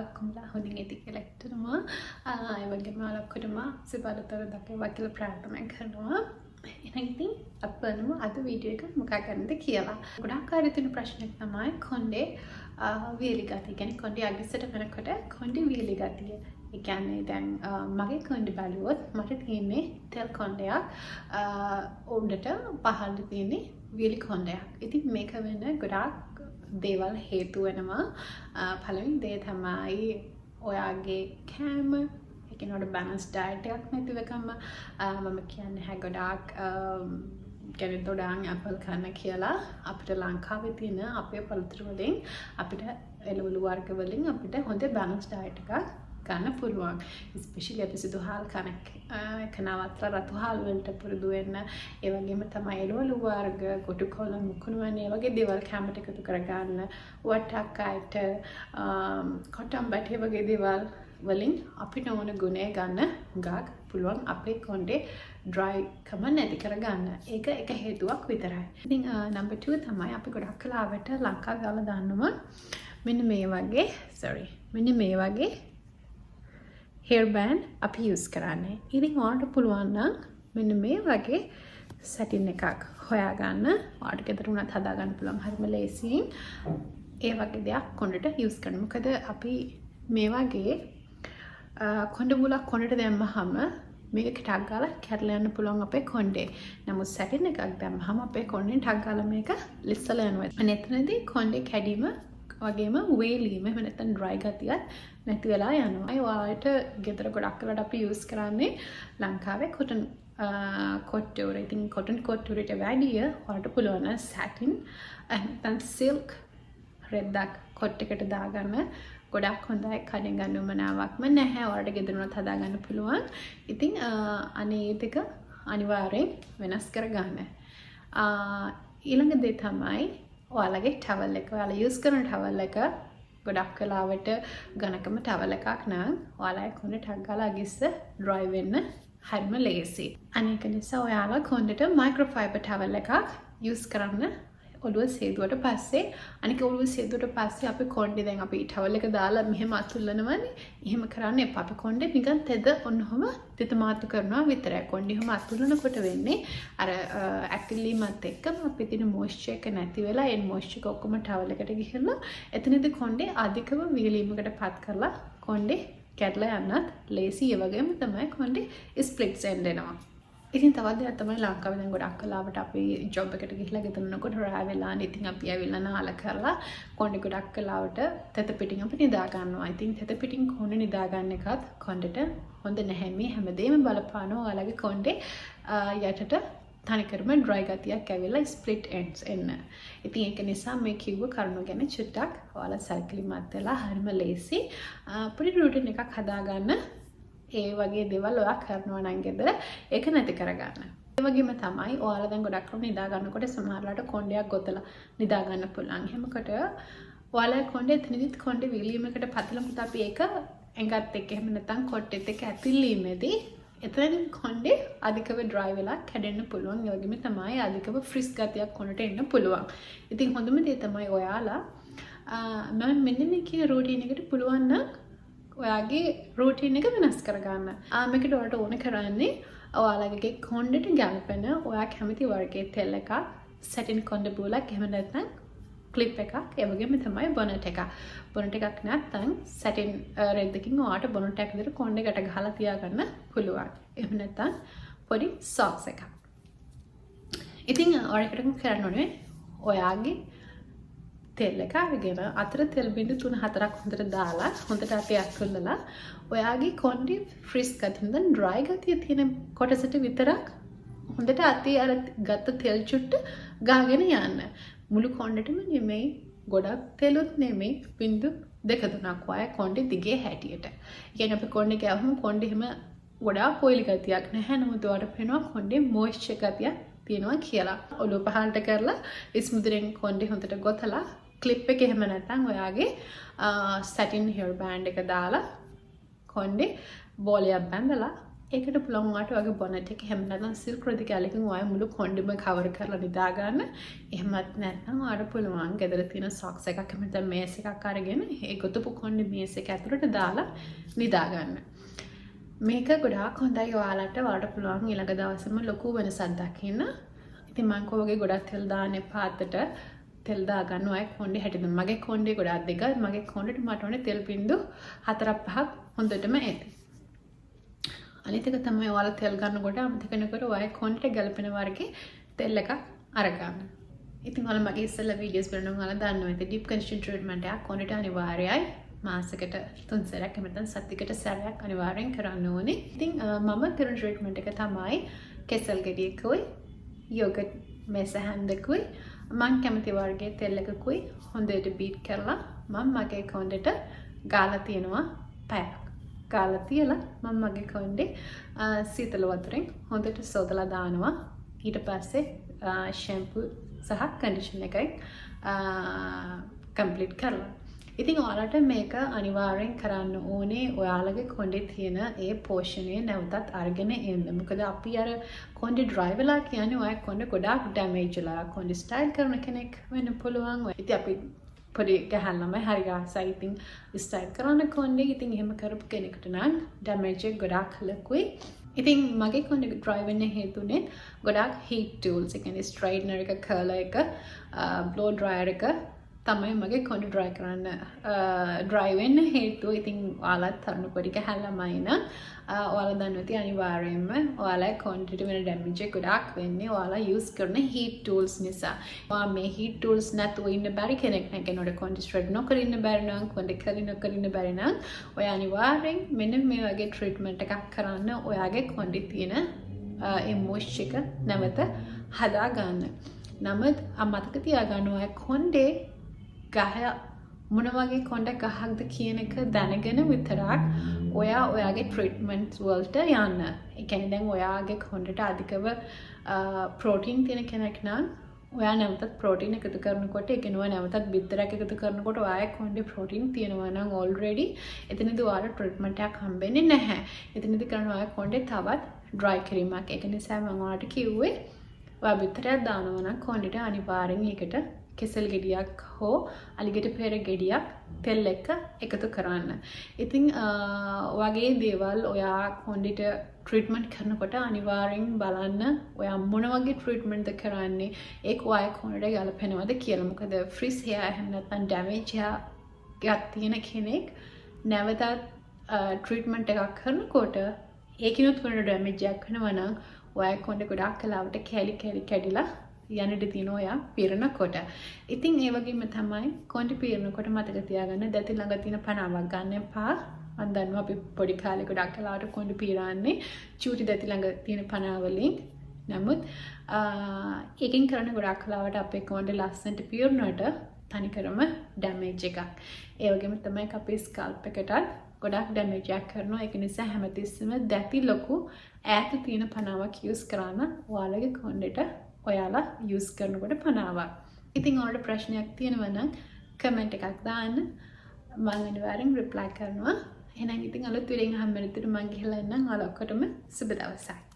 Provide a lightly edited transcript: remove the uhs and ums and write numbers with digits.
ඔක්කොමලා හොඳින් ඇති කියලා හිතනවා. ඒ වගේම ඔක්කොටම සුබලතර දක්වා කියලා ප්‍රාර්ථනා කරනවා. එහෙනම් ඉතින් අපි බලමු අද වීඩියෝ එක මොකක් ගැනද කියලා. ගොඩාක් අය තියෙන ප්‍රශ්නයක් තමයි කොණ්ඩේ වීලි ගතිය. කියන්නේ කොණ්ඩේ අගිස්සට වෙනකොට කොණ්ඩේ වීලි ගතිය. ඒ කියන්නේ දැන් මගේ කොණ්ඩේ බලුවොත් මට තියෙන්නේ තෙල් කොණ්ඩයක්. උඩට පහළට තියෙන්නේ වීලි කොණ්ඩයක්. ඉතින් මේක වෙන ගොඩාක් දේවල් හේතු වෙනවා. පළවෙනි දේ තමයි ඔයාගේ කෑම ඒකනොට බැලන්ස් ඩයට් එකක් නැතිව එකම මම කියන්නේ හැ ගොඩාක් කියන්නේ දොඩාන් ඇපල් කන්න කියලා අපිට ලංකාවේ තියෙන අපේ පළතුරු වලින් අපිට එළවලු වර්ග වලින් අපිට හොඳ බැලන්ස් ඩයට් එකක් ගන්න පුළුවන්. ස්පෙෂලි අපි සිදු හාල් කනවත් රතු හාල් වලට පුරුදු වෙන්න. ඒ වගේම තමයි එළවලු වර්ග, කොටු කොළ, මුකුණු වැනි වගේ දේවල් කැමට එකතු කරගන්න. වට්ටක්කයට කොටම් බැටි වගේ දේවල් වලින් අපිට ඕන ගුණය ගන්න ගාක් පුළුවන් අපේ කොණ්ඩේ ඩ්‍රයි කම නැති කරගන්න. ඒක එක හේතුවක් විතරයි. ඉතින් නම්බර් 2 තමයි අපි ගොඩක් කලාවට ලංකාවේ දාලා දාන්නවා මෙන්න මේ වගේ hair band අපි use කරන්නේ. ඉතින් ඔයාලට පුළුවන් නම් මෙන්න මේ වගේ satin එකක් හොයාගන්න. ඔයාලට ගෙදර උනත් හදාගන්න පුළුවන්. හරිම ලේසියෙන් ඒ වගේ දෙයක් කොණ්ඩේට use කරන්න. මොකද අපි මේ වගේ කොණ්ඩ මුලක් කොණ්ඩේට දැම්මහම මේක ටක් ගාලා කැරලා යන්න පුළුවන් අපේ කොණ්ඩේ. නමුත් satin එකක් දැම්මහම අපේ කොණ්ඩේ ටක් ගාලා මේක ලිස්සලා යනවා. අනේ එතනදී කොණ්ඩේ කැඩීම වගේම වේලීම එහෙම නැත්නම් ඩ්‍රයි ගතියක් නැති වෙලා යනවා. ඒ ඔයාලට ගෙදර ගොඩක් වෙලාවට අපි යූස් කරන්නේ ලංකාවේ කොටන් කොට්ටුර. ඉතින් කොටන් කොට්ටුරට වැඩිය ඔයාලට පුළුවන් satin නැත්නම් silk රෙද්දක් කොට් එකට දාගන්න. ගොඩක් හොඳයි. කඩෙන් ගන්න උමනාවක්ම නැහැ. ඔයාලට ගෙදර උනත් හදාගන්න පුළුවන්. ඉතින් අනේ ඒක අනිවාර්යෙන් වෙනස් කරගන්න. ඊළඟ දේ තමයි ඔයාලගේ ටවල් එක. ඔයාලා යූස් කරන ටවල් එක ගොඩක් වෙලාවට ඝනකම ටවල් එකක් නම් ඔයාලා කොණ්ඩේ ටක් ගාලා අගිස්ස ඩ්‍රයි වෙන්න හරිම ලේසි. අනේක නිසා ඔයාලා කොණ්ඩේට මයික්‍රෝ ෆයිබර් ටවල් එකක් යූස් කරන්න. ඔළුව සේදුවට පස්සේ අනික ඔළුව සේදුවට පස්සේ අපි කොණ්ඩේ දැන් අපි ටවල් එක දාලා මෙහෙම අතුල්ලනවනේ. එහෙම කරන්න එපා. අපි කොණ්ඩේ නිකන් තෙද ඔන්නෝම තිත මාතු කරනවා විතරයි. කොණ්ඩේ එහෙම අතුල්ලනකොට වෙන්නේ අර ඇක්ටිලිමත් එක්කම අපි තියෙන මොයිස්චර් එක නැති වෙලා ඒ මොයිස්චර් එක ඔක්කොම ටවල් එකට ගිහිල්ලා එතනදී කොණ්ඩේ අධිකව වීලීමකට පත් කරලා කොණ්ඩේ කැඩලා යන්නත් ලේසි. ඒ වගේම තමයි කොණ්ඩේ ස්ප්ලිට්ස් එන්නවා. ඉතින් තවත් දෙයක් තමයි ලංකාවේ දැන් ගොඩක් කලාවට අපි ජොබ් එකට ගිහිල්ලා ගෙදරනකොට රෑ වෙලානේ ඉතින් අපි ඇවිල්ලා නාල කරලා කොණ්ඩේ ගොඩක් කලාවට තෙත පිටින් අපි නිදා ගන්නවා. ඉතින් තෙත පිටින් කොණ්ඩේ නිදා ගන්න එකත් කොණ්ඩේට හොඳ නැහැ. මේ හැමදේම බලපානවා ඔයාලගේ කොණ්ඩේ යටට තනිකරම ඩ්‍රයි ගතියක් ඇවිල්ලා ස්ප්ලිට් එන්ඩ්ස් එන්න. ඉතින් ඒක නිසා මේ කිව්ව කරුණු ගැන චුට්ටක් ඔයාලා සල්කලිමත් වෙලා හරිම ලේසි පොඩි රූටින් එකක් හදාගන්න. ඒ වගේ දේවල් ඔයා කරනවා නම් ගෙදර ඒක නැති කරගන්න. ඒ වගේම තමයි ඔයාලා දැන් ගොඩක් කම නිදා ගන්නකොට සමහරලාට කොණ්ඩයක් ගොතලා නිදා ගන්න පුළුවන්. එහෙමකට ඔයාලා කොණ්ඩේ එතනදිත් කොණ්ඩේ විලීමකට පතලමුත් අපි ඒක ඇඟත් එක්ක එහෙම නැත්නම් කොට්ටෙත් එක්ක ඇතිලීමේදී එතනදී කොණ්ඩේ අධිකව ඩ්‍රයි වෙලා කැඩෙන්න පුළුවන්. ඒ වගේම තමයි අධිකව ෆ්‍රිස් ගතියක් කොණ්ඩේට එන්න පුළුවන්. ඉතින් හොඳම දේ තමයි ඔයාලා මම මෙන්න මේ කියන රූටින් එකට පුළුවන් නම් ඔයාගේ රූටින් එක වෙනස් කරගන්න. මේකට ඔයාලට ඕන කරන්නේ ඔයාලගේ කොණ්ඩේට ගැලපෙන ඔයා කැමති වර්ගයේ තෙල් එකක්, satin කොණ්ඩේ බූලක්, එහෙම නැත්නම් ක්ලිප් එකක්, ඒ වගේම තමයි බොනට් එකක්. බොනට් එකක් නැත්නම් satin රෙද්දකින් ඔයාලට බොනට් එක විතර කොණ්ඩේකට ගහලා තියාගන්න පුළුවන්. එහෙම නැත්නම් පොඩි සොක්ස් එකක්. ඉතින් ඔයාලට කරන්න ඕනේ ඔයාගේ තෙල් එක අරගෙන අතර තෙල් බිඳු 3-4ක් හොඳට දාලා හොඳට අපි අතුල්ලලා ඔයාගේ කොණ්ඩේ ෆ්‍රිස් ගතියෙන් දැන් ඩ්‍රයි ගතිය තියෙන කොටසට විතරක් හොඳට අතේ අර ගත්ත තෙල් චුට්ට ගාගෙන යන්න. මුළු කොණ්ඩෙටම නෙමෙයි, ගොඩක් තෙලුත් නෙමෙයි, බිඳු 2-3ක් වගේ කොණ්ඩේ දිගේ හැටියට. ඒ කියන්නේ අපි කොණ්ඩේ ගාවම කොණ්ඩේ හැම ගොඩාක් ඔයිලි ගතියක් නැහැ. නමුත් ඔයාලට පේනවා කොණ්ඩේ මොයිස්චර් ගතියක් තියෙනවා කියලා. ඔළුව පහළට කරලා ඉස්මුදුරෙන් කොණ්ඩේ හොඳට ගොතලා ක්ලිප් එක එහෙම නැත්නම් ඔයාගේ satin hair band එක දාලා කොණ්ඩේ බෝලයක් බැඳලා ඒකට පුළුවන් වාට වගේ බොනට් එක හැම නැත්නම් සිල්ක් රෙදි කැලකින් ඔය මුළු කොණ්ඩෙම කවර් කරලා නිදා ගන්න. එහෙමත් නැත්නම් ඔයාලට පුළුවන් ගෙදර තියෙන සොක්ස් එකක් එහෙම නැත්නම් මේස් එකක් අරගෙන ඒ ගොතපු කොණ්ඩේ මේස් එක ඇතුළට දාලා නිදා ගන්න. මේක ගොඩාක් හොඳයි ඔයාලට පුළුවන් ඊළඟ දවසේම ලොකු වෙනසක් දකින්න. ඉතින් මම කෝවගේ ගොඩක් තෙල් දාන්න එපා අතට. තෙල් දාගන්න ඔය කොණ්ඩේ හැටිද මගේ කොණ්ඩේ ගොඩාක් දෙකයි. මගේ කොණ්ඩේට මට ඕනේ තෙල් බින්දු 4-5ක් හොඳටම ඇති. අනිත් එක තමයි ඔයාලා තෙල් ගන්නකොට අමතක නොකර ඔය කොණ්ඩේට ගැලපෙන වර්ගේ තෙල් එකක් අරගන්න. ඉතින් ඔයාලා මගේ ඉස්සෙල්ලා වීඩියෝස් බලනවා ඔයාලා දන්නවා ඉතින් ඩීප් කන්ඩිෂන් ට්‍රීට්මන්ට් එකක් කොණ්ඩේට අනිවාර්යයි. මාසෙකට 3 සැරයක් එහෙම නැත්නම් සතියකට සැරයක් අනිවාර්යෙන් කරන්න ඕනේ. ඉතින් මම කරන ට්‍රීට්මන්ට් එක තමයි කෙසල් ගෙඩියකුයි යෝගට් මේස හැන්දකුයි මම කැමති වර්ගයේ තෙල් එකකුයි හොඳට බීට් කරලා මම මගේ කොණ්ඩේට ගාලා තියනවා පැයක්. ගාලා තියලා මම මගේ කොණ්ඩේ සීතල වතුරෙන් හොඳට සෝදලා දානවා. ඊට පස්සේ ෂැම්පූ සහ කන්ඩිෂනර් එකයි කම්ප්ලීට් කරලා. ඉතින් ඔයාලට මේක අනිවාර්යෙන් කරන්න ඕනේ ඔයාලගේ කොණ්ඩේ තියෙන ඒ පෝෂණය නැවතත් අරගෙන එන්න. මොකද අපි අර කොණ්ඩේ ඩ්‍රයි වෙලා කියන්නේ ඔය කොණ්ඩේ ගොඩාක් ඩැමේජ් වෙලා කොණ්ඩේ ස්ටයිල් කරන කෙනෙක් වෙන්න පුළුවන්. ඉතින් අපි පොඩි ගහන්නම හරි ආසයි ඉතින් ස්ටයිල් කරන කොණ්ඩේ ඉතින් එහෙම කරපු කෙනෙකුට නම් ඩැමේජ් එක ගොඩාක් ලකුයි. ඉතින් මගේ කොණ්ඩේ ඩ්‍රයි වෙන්න හේතුනේ ගොඩාක් හීට් ටූල්ස් ඒ කියන්නේ ස්ට්‍රයිට්නර් එක කර්ලර් එක බ්ලෝ ඩ්‍රයර් එක තමයි මගේ කොණ්ඩේ ඩ්‍රයි කරන්න ඩ්‍රයි වෙන්න හේතුව. ඉතින් ඔයාලත් තරුණ පොඩි කැහැල්ලමයි නම් ඔයාලා දන්නවා ඉතින් අනිවාර්යයෙන්ම ඔයාලා කොණ්ඩේට වෙන ඩැමේජ් එක ගොඩාක් වෙන්නේ ඔයාලා යූස් කරන හීට් ටූල්ස් නිසා. ඔයා මේ හීට් ටූල්ස් නැතුව ඉන්න බැරි කෙනෙක් නම් කෙනෙකුට කොණ්ඩේ ස්ට්‍රෙඩ් නොකර ඉන්න බැරි නම් කොණ්ඩේ කරි නොකර ඉන්න බැරි නම් ඔයා අනිවාර්යෙන් මෙන්න මේ වගේ ට්‍රීට්මන්ට් එකක් කරන්න ඔයාගේ කොණ්ඩේ තියෙන ඒ මොයිස්චර් එක නැවත හදා ගන්න. නමුත් අමතක තියාගන්න ඔයා කොණ්ඩේ ගහ මොන වගේ කොණ්ඩ ගහක්ද කියන එක දැනගෙන විතරක් ඔයාගේ ට්‍රීට්මන්ට්ස් වලට යන්න. ඒ කියන්නේ දැන් ඔයාගේ කොණ්ඩට අධිකව ප්‍රෝටීන් තියෙන කෙනෙක් නම් ඔයා නැවතත් ප්‍රෝටීන් එකතු කරනකොට ඒ කියන්නේ නැවතත් බිත්තරයක් එකතු කරනකොට ඔයාගේ කොණ්ඩේ ප්‍රෝටීන් තියෙනවා නම් ඔල්රෙඩි එතනදී ඔයාලට ට්‍රීට්මන්ට් එකක් හම්බෙන්නේ නැහැ. එතනදී කරන ඔයාගේ කොණ්ඩේ තවත් ඩ්‍රයි කිරීමක්. ඒක නිසා මම ඔයාලට කිව්වේ ඔයා බිත්තරයක් දානවා නම් කොණ්ඩේට අනිවාර්යෙන් ඒකට කෙසල් ගෙඩියක් හෝ අලිගෙඩ පෙර ගෙඩියක් තෙල් එක එකතු කරන්න. ඉතින් වගේ දේවල් ඔයා කොණ්ඩේට ට්‍රීට්මන්ට් කරනකොට අනිවාර්යෙන් බලන්න ඔයා මොන වගේ ට්‍රීට්මන්ට්ද කරන්නේ ඒක ඔයාගේ කොණ්ඩේට ගලපෙනවද කියලා. මොකද ෆ්‍රිස් හෙයාර් එහෙම නැත්නම් ඩැමේජ් හෙයාර් එකක් තියෙන කෙනෙක් නැවතත් ට්‍රීට්මන්ට් එකක් කරනකොට ඒකිනුත් වෙන ඩැමේජ් එකක් වෙනවා නම් ඔයාගේ කොණ්ඩේ ගොඩාක් කලාවට කැඩිලා යන්න ඉඩ තියෙනවා ඔයා පීරනකොට. ඉතින් ඒ වගේම තමයි කොණ්ඩේ පීරනකොට මතක තියාගන්න දැති ළඟ තියෙන පනාවක් ගන්න එපා. මම දන්නවා අපි පොඩි කාලේ ගොඩක් කලාවට කොණ්ඩේ පීරන්නේ චූටි දැති ළඟ තියෙන පනාවලින්. නමුත් ඒකෙන් කරන ගොඩක් කලාවට අපේ කොණ්ඩේ ලස්සනට පීරනට තනිකරම ඩැමේජ් එකක්. ඒ වගේම තමයි අපේ ස්කල්ප් එකටත් ගොඩක් ඩැමේජ් එකක් කරනවා. ඒක නිසා හැමතිස්සෙම දැති ලොකු ඈත තියෙන පනාවක් යූස් කරන්න ඔයාලගේ කොණ්ඩේට ඔයාලා යූස් කරනකොට පනාවක්. ඉතින් ඔයාලට ප්‍රශ්නයක් තියෙනවා නම් කමෙන්ට් එකක් දාන්න. මම අනිවාර්යෙන් රිප්ලයි කරනවා. එහෙනම් ඉතින් අලුත් වීඩියෝ එකක් හම්බෙන්න මම ගිහලා එන්නම්. ඔයාලා ඔක්කොටම සුබ දවසක්.